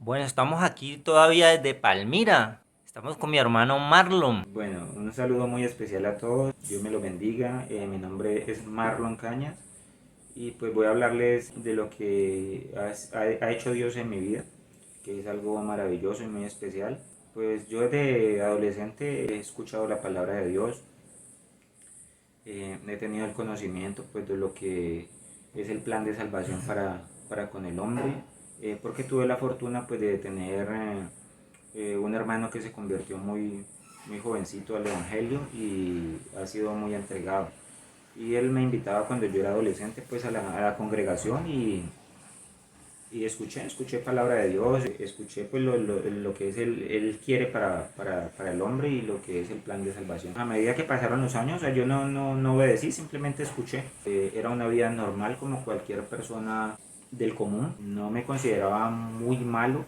Bueno, estamos aquí todavía desde Palmira. Estamos con mi hermano Marlon. Bueno, un saludo muy especial a todos, Dios me lo bendiga. Mi nombre es Marlon Cañas y pues voy a hablarles de lo que ha hecho Dios en mi vida, que es algo maravilloso y muy especial. Pues yo desde adolescente he escuchado la palabra de Dios, he tenido el conocimiento pues de lo que es el plan de salvación para con el hombre, porque tuve la fortuna pues de tener un hermano que se convirtió muy jovencito al Evangelio y ha sido muy entregado. Y él me invitaba cuando yo era adolescente pues a la congregación y escuché palabra de Dios, escuché pues lo que es él quiere para el hombre y lo que es el plan de salvación. A medida que pasaron los años, o sea, yo no obedecí, simplemente escuché. Era una vida normal como cualquier persona del común, no me consideraba muy malo,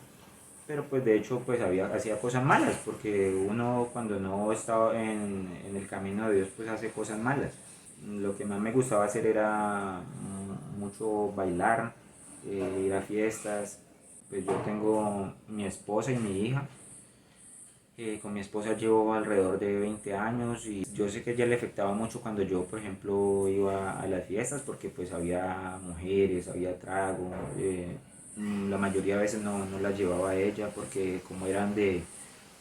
pero pues de hecho pues hacía cosas malas, porque uno cuando no estaba en el camino de Dios pues hace cosas malas. Lo que más me gustaba hacer era mucho bailar, ir a fiestas. Pues yo tengo mi esposa y mi hija. Con mi esposa llevo alrededor de 20 años y yo sé que a ella le afectaba mucho cuando yo, por ejemplo, iba a las fiestas porque pues había mujeres, había trago. La mayoría de veces no las llevaba a ella porque como eran de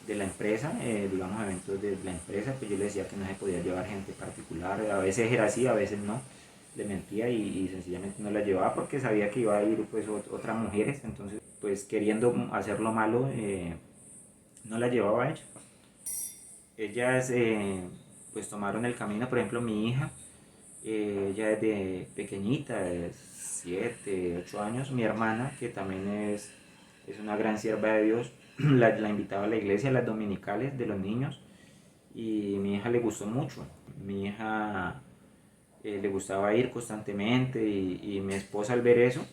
la empresa, digamos eventos de la empresa, pues yo le decía que no se podía llevar gente particular. A veces era así, a veces no. Le mentía y sencillamente no la llevaba porque sabía que iba a ir pues otras mujeres. Entonces pues queriendo hacer lo malo, no la llevaba a ella. Ellas pues tomaron el camino, por ejemplo mi hija, ella desde pequeñita, de 7 8 años, mi hermana, que también es una gran sierva de Dios, la invitaba a la iglesia, a las dominicales de los niños, y mi hija le gustó mucho. Mi hija le gustaba ir constantemente y mi esposa al ver eso,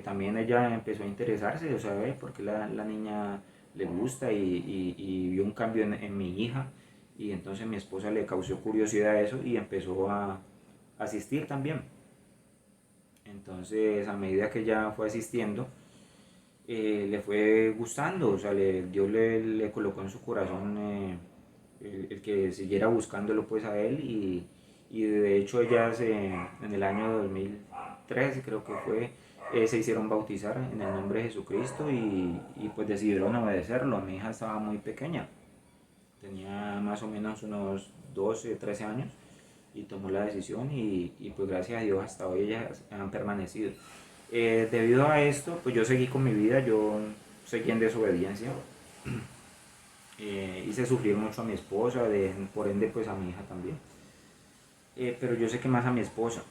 también ella empezó a interesarse, o sea, porque la niña le gusta y vio un cambio en mi hija y entonces mi esposa le causó curiosidad a eso y empezó a asistir también. Entonces a medida que ella fue asistiendo, le fue gustando, o sea, Dios le colocó en su corazón el que siguiera buscándolo pues a él y de hecho ellas en el año 2013 creo que fue, se hicieron bautizar en el nombre de Jesucristo y pues decidieron obedecerlo. Mi hija estaba muy pequeña, tenía más o menos unos 12 13 años y tomó la decisión y pues gracias a Dios hasta hoy ellas han permanecido. Debido a esto, pues yo seguí con mi vida, yo seguí en desobediencia, hice sufrir mucho a mi esposa, por ende pues a mi hija también. Pero yo sé que más a mi esposa,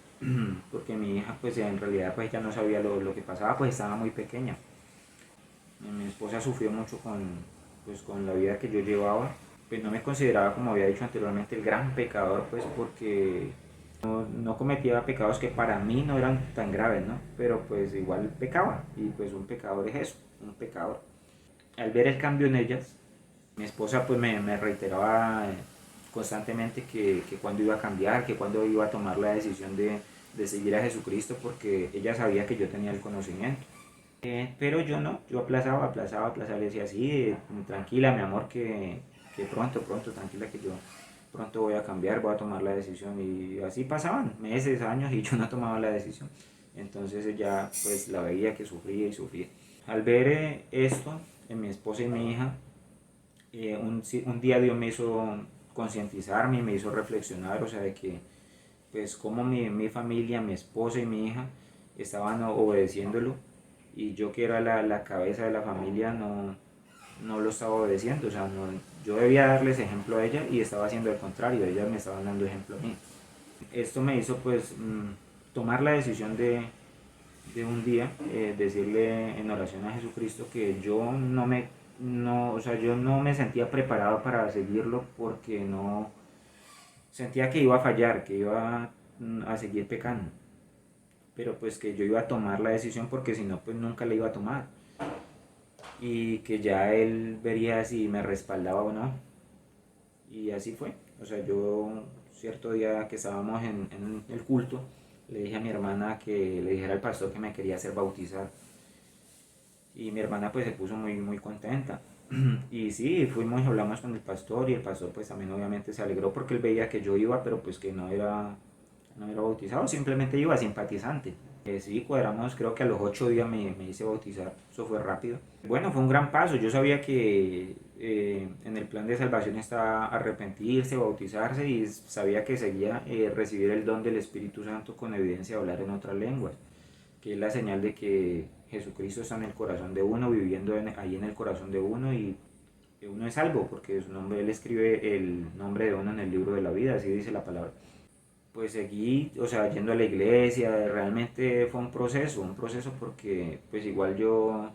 porque mi hija pues en realidad pues ella no sabía lo que pasaba, pues estaba muy pequeña. Mi esposa sufrió mucho pues, con la vida que yo llevaba, pues no me consideraba, como había dicho anteriormente, el gran pecador, pues porque no cometía pecados que para mí no eran tan graves, ¿no? Pero pues igual pecaba, y pues un pecador es eso, un pecador. Al ver el cambio en ellas, mi esposa pues me reiteraba constantemente que cuando iba a cambiar, que cuando iba a tomar la decisión de seguir a Jesucristo, porque ella sabía que yo tenía el conocimiento. Pero yo no, yo aplazaba, le decía así, tranquila mi amor, que pronto, tranquila que yo pronto voy a cambiar, voy a tomar la decisión. Y así pasaban meses, años y yo no tomaba la decisión. Entonces ella pues la veía que sufría y sufría. Al ver esto en mi esposa y mi hija, un día Dios me hizo concientizarme y me hizo reflexionar, o sea, de que pues como mi familia, mi esposa y mi hija estaban obedeciéndolo y yo que era la cabeza de la familia no lo estaba obedeciendo, o sea, yo debía darles ejemplo a ella y estaba haciendo el contrario, ellas me estaban dando ejemplo a mí. Esto me hizo pues tomar la decisión de un día decirle en oración a Jesucristo que yo o sea, yo no me sentía preparado para seguirlo porque no sentía que iba a fallar, que iba a seguir pecando, pero pues que yo iba a tomar la decisión porque si no pues nunca la iba a tomar y que ya él vería si me respaldaba o no y así fue. O sea, yo cierto día que estábamos en el culto le dije a mi hermana que le dijera al pastor que me quería hacer bautizar y mi hermana pues se puso muy, muy contenta. Y sí, fuimos y hablamos con el pastor y el pastor pues también obviamente se alegró porque él veía que yo iba, pero pues que no era bautizado, simplemente iba simpatizante. Sí, cuadramos, creo que a los 8 días me hice bautizar, eso fue rápido. Bueno, fue un gran paso, yo sabía que en el plan de salvación estaba arrepentirse, bautizarse y sabía que seguía recibir el don del Espíritu Santo con evidencia de hablar en otras lenguas, que es la señal de que Jesucristo está en el corazón de uno, viviendo ahí en el corazón de uno y que uno es salvo, porque su nombre, él escribe el nombre de uno en el libro de la vida, así dice la palabra. Pues seguí, o sea, yendo a la iglesia, realmente fue un proceso porque pues igual yo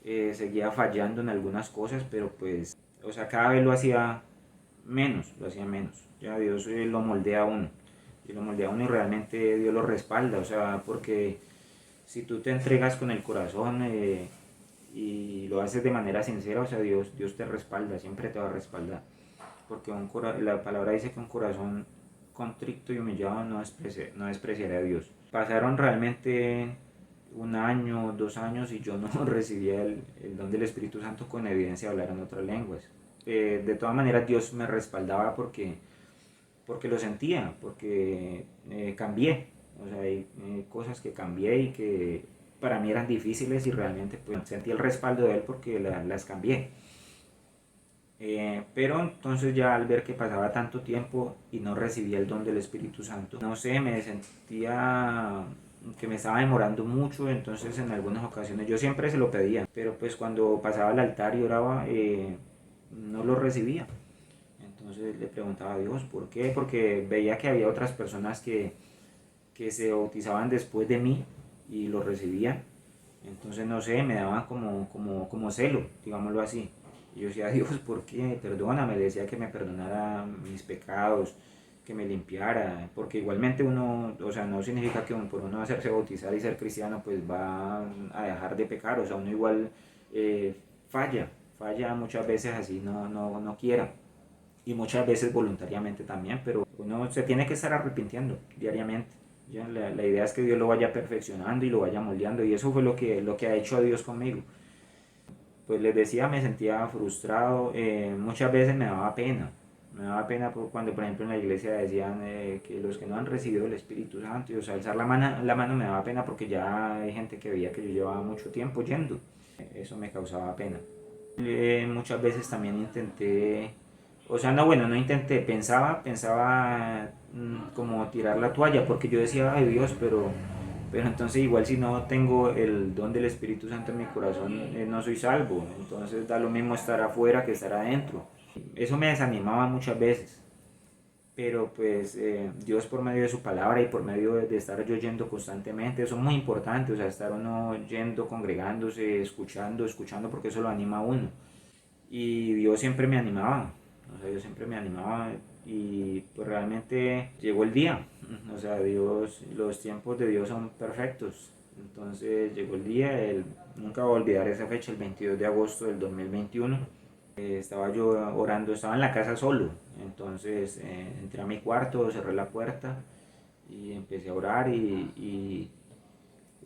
seguía fallando en algunas cosas, pero pues, o sea, cada vez lo hacía menos. Ya Dios lo moldea a uno, y lo moldea a uno y realmente Dios lo respalda, o sea, porque si tú te entregas con el corazón y lo haces de manera sincera, o sea, Dios te respalda, siempre te va a respaldar. Porque la palabra dice que un corazón contrito y humillado no despreciará a Dios. Pasaron realmente 1 año, 2 años y yo no recibía el don del Espíritu Santo con evidencia de hablar en otras lenguas. De todas maneras Dios me respaldaba porque lo sentía, porque cambié. O sea, hay cosas que cambié y que para mí eran difíciles y realmente pues, sentí el respaldo de Él porque las cambié. Pero entonces ya al ver que pasaba tanto tiempo y no recibía el don del Espíritu Santo, no sé, me sentía que me estaba demorando mucho, entonces en algunas ocasiones yo siempre se lo pedía, pero pues cuando pasaba al altar y oraba, no lo recibía. Entonces le preguntaba a Dios, ¿por qué? Porque veía que había otras personas que se bautizaban después de mí y lo recibían. Entonces, no sé, me daban como celo, digámoslo así. Y yo decía, Dios, ¿por qué? Perdóname, le decía que me perdonara mis pecados, que me limpiara, porque igualmente uno, o sea, no significa que por uno hacerse bautizar y ser cristiano, pues va a dejar de pecar, o sea, uno igual eh, falla muchas veces así, no quiera, y muchas veces voluntariamente también, pero uno se tiene que estar arrepintiendo diariamente. ¿Ya? La idea es que Dios lo vaya perfeccionando y lo vaya moldeando, y eso fue lo que ha hecho a Dios conmigo. Pues les decía, me sentía frustrado, muchas veces me daba pena cuando por ejemplo en la iglesia decían que los que no han recibido el Espíritu Santo, y, o sea, alzar la mano me daba pena porque ya hay gente que veía que yo llevaba mucho tiempo yendo, eso me causaba pena. Muchas veces también intenté, o sea, no, bueno, no intenté, pensaba como tirar la toalla, porque yo decía, ay Dios, pero entonces igual si no tengo el don del Espíritu Santo en mi corazón, no soy salvo, entonces da lo mismo estar afuera que estar adentro. Eso me desanimaba muchas veces, pero pues Dios por medio de su palabra y por medio de estar yo yendo constantemente, eso es muy importante, o sea, estar uno yendo, congregándose, escuchando, porque eso lo anima a uno. Y Dios siempre me animaba, o sea, Dios siempre me animaba y pues realmente llegó el día, o sea, Dios, los tiempos de Dios son perfectos. Entonces llegó el día, nunca voy a olvidar esa fecha, el 22 de agosto del 2021. Estaba yo orando, estaba en la casa solo, entonces entré a mi cuarto, cerré la puerta y empecé a orar y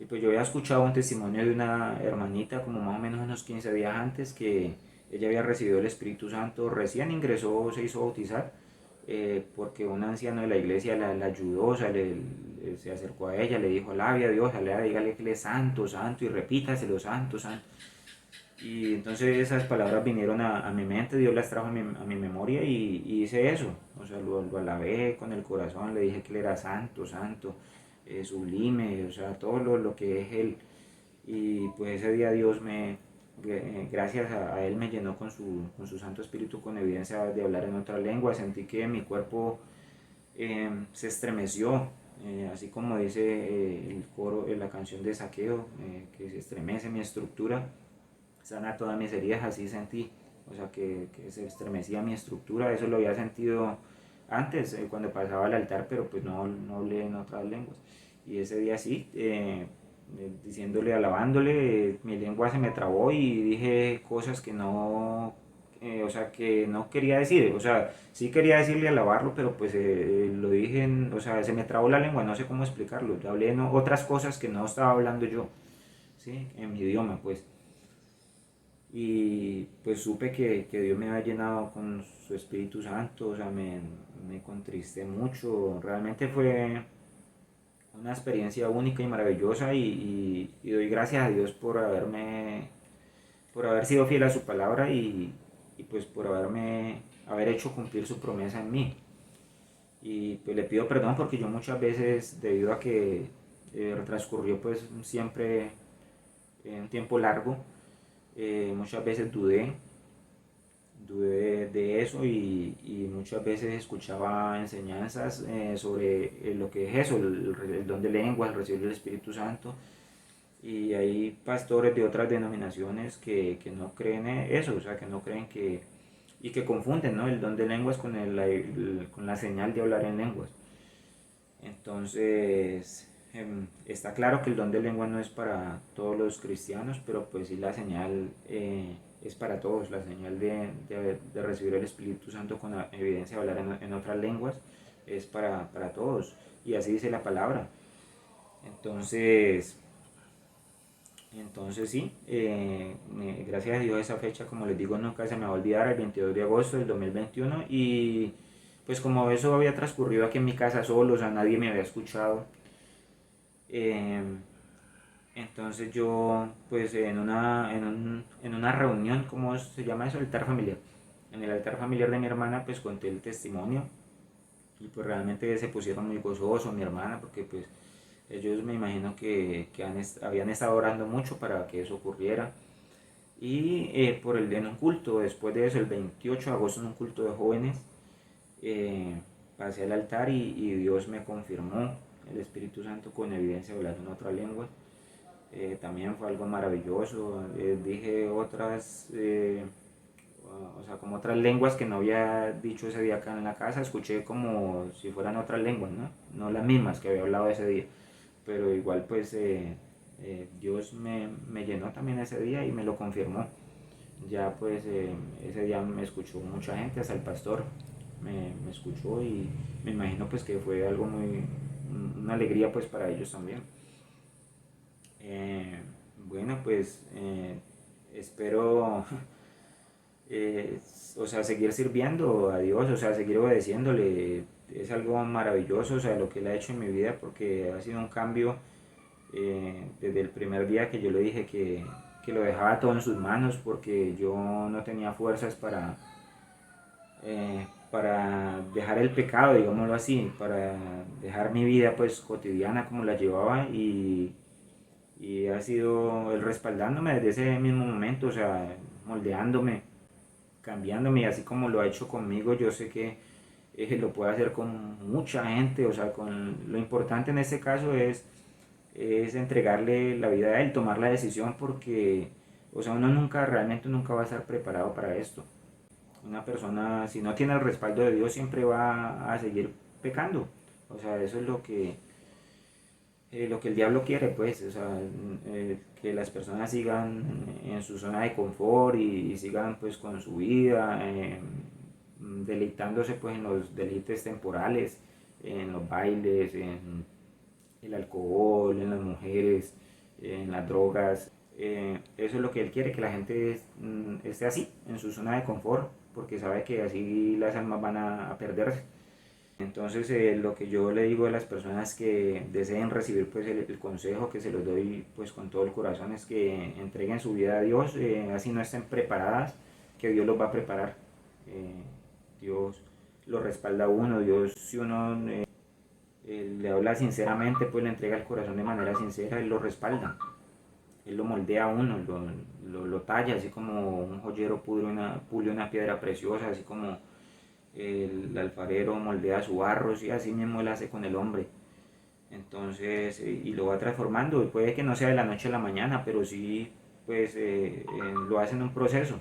pues yo había escuchado un testimonio de una hermanita como más o menos unos 15 días antes que ella había recibido el Espíritu Santo, recién ingresó, se hizo bautizar, porque un anciano de la iglesia la ayudó, o sea, se acercó a ella, le dijo, alabe a Dios, dígale que él es santo, santo, y repítaselo, santo, santo. Y entonces esas palabras vinieron a mi mente, Dios las trajo a mi memoria y hice eso. O sea, lo alabé con el corazón, le dije que él era santo, santo, sublime, o sea, todo lo que es él. Y pues ese día Dios gracias a él me llenó con su Santo Espíritu, con evidencia de hablar en otra lengua. Sentí que mi cuerpo se estremeció, así como dice el coro, la canción de Saqueo, que se estremece mi estructura, sana todas mis heridas, así sentí, o sea, que se estremecía mi estructura, eso lo había sentido antes, cuando pasaba al altar, pero pues no hablé en otras lenguas. Y ese día sí, diciéndole, alabándole, mi lengua se me trabó y dije cosas que no, o sea, que no quería decir, o sea, sí quería decirle alabarlo, pero pues lo dije, o sea, se me trabó la lengua, no sé cómo explicarlo, hablé otras cosas que no estaba hablando yo, ¿sí? En mi idioma, pues. y pues supe que Dios me había llenado con su Espíritu Santo, o sea, me contristé mucho, realmente fue una experiencia única y maravillosa y doy gracias a Dios por haber sido fiel a su palabra y pues por haber hecho cumplir su promesa en mí. Y pues le pido perdón porque yo muchas veces, debido a que transcurrió pues siempre un tiempo largo, muchas veces dudé de eso y muchas veces escuchaba enseñanzas sobre lo que es eso, el don de lengua, el recibir el Espíritu Santo. Y hay pastores de otras denominaciones que no creen eso, o sea, que no creen y que confunden, ¿no?, el don de lenguas con, con la señal de hablar en lenguas. Entonces, está claro que el don de lengua no es para todos los cristianos, pero pues sí la señal es para todos, la señal de recibir el Espíritu Santo con la evidencia de hablar en otras lenguas es para todos, y así dice la palabra. Entonces, entonces sí, gracias a Dios esa fecha, como les digo, nunca se me va a olvidar, el 22 de agosto del 2021, y pues como eso había transcurrido aquí en mi casa solo, o sea, nadie me había escuchado, eh, entonces yo, pues en una reunión, ¿cómo se llama eso? Altar familiar. En el altar familiar de mi hermana, pues conté el testimonio y pues realmente se pusieron muy gozosos mi hermana porque pues ellos me imagino habían estado orando mucho para que eso ocurriera. Y en un culto, después de eso, el 28 de agosto, en un culto de jóvenes, pasé al altar y Dios me confirmó el Espíritu Santo con evidencia de hablar en otra lengua. También fue algo maravilloso. Dije otras, o sea, como otras lenguas que no había dicho ese día acá en la casa. Escuché como si fueran otras lenguas, ¿no? No las mismas que había hablado ese día. Pero igual pues Dios me llenó también ese día y me lo confirmó. Ya pues ese día me escuchó mucha gente, hasta el pastor me escuchó y me imagino pues que fue algo una alegría pues para ellos también. Eh, bueno, pues espero, eh, o sea, seguir sirviendo a Dios, o sea, seguir obedeciéndole. Es algo maravilloso, o sea, lo que Él ha hecho en mi vida, porque ha sido un cambio desde el primer día que yo le dije que lo dejaba todo en sus manos, porque yo no tenía fuerzas para dejar el pecado, digámoslo así, para dejar mi vida pues cotidiana como la llevaba y ha sido el respaldándome desde ese mismo momento, o sea, moldeándome, cambiándome, y así como lo ha hecho conmigo, yo sé que lo puede hacer con mucha gente, o sea, lo importante en este caso es entregarle la vida a él, tomar la decisión, porque, o sea, uno realmente nunca va a estar preparado para esto. Una persona, si no tiene el respaldo de Dios, siempre va a seguir pecando. O sea, eso es lo que el diablo quiere, pues, o sea, que las personas sigan en su zona de confort y sigan pues con su vida, deleitándose pues en los deleites temporales, en los bailes, en el alcohol, en las mujeres, en las drogas. Eso es lo que él quiere, que la gente esté así, en su zona de confort, porque sabe que así las almas van a perderse. Entonces lo que yo le digo a las personas que deseen recibir pues el consejo que se los doy pues con todo el corazón es que entreguen su vida a Dios, así no estén preparadas, que Dios los va a preparar. Eh, Dios lo respalda a uno, Dios, si uno le habla sinceramente, pues le entrega el corazón de manera sincera, Él lo respalda, Él lo moldea a uno, lo talla, así como un joyero pule una piedra preciosa, así como el alfarero moldea su barro, y así mismo Él hace con el hombre. Entonces, y lo va transformando, y puede que no sea de la noche a la mañana, pero sí, pues lo hace en un proceso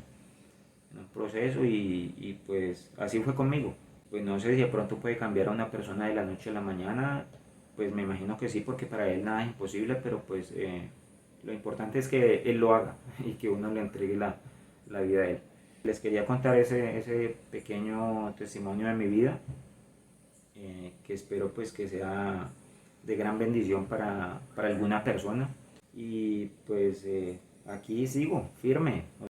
y pues así fue conmigo. Pues no sé si de pronto puede cambiar a una persona de la noche a la mañana, pues me imagino que sí, porque para él nada es imposible, pero pues lo importante es que él lo haga y que uno le entregue la vida a él. Les quería contar ese pequeño testimonio de mi vida, que espero pues que sea de gran bendición para alguna persona. Y pues aquí sigo, firme.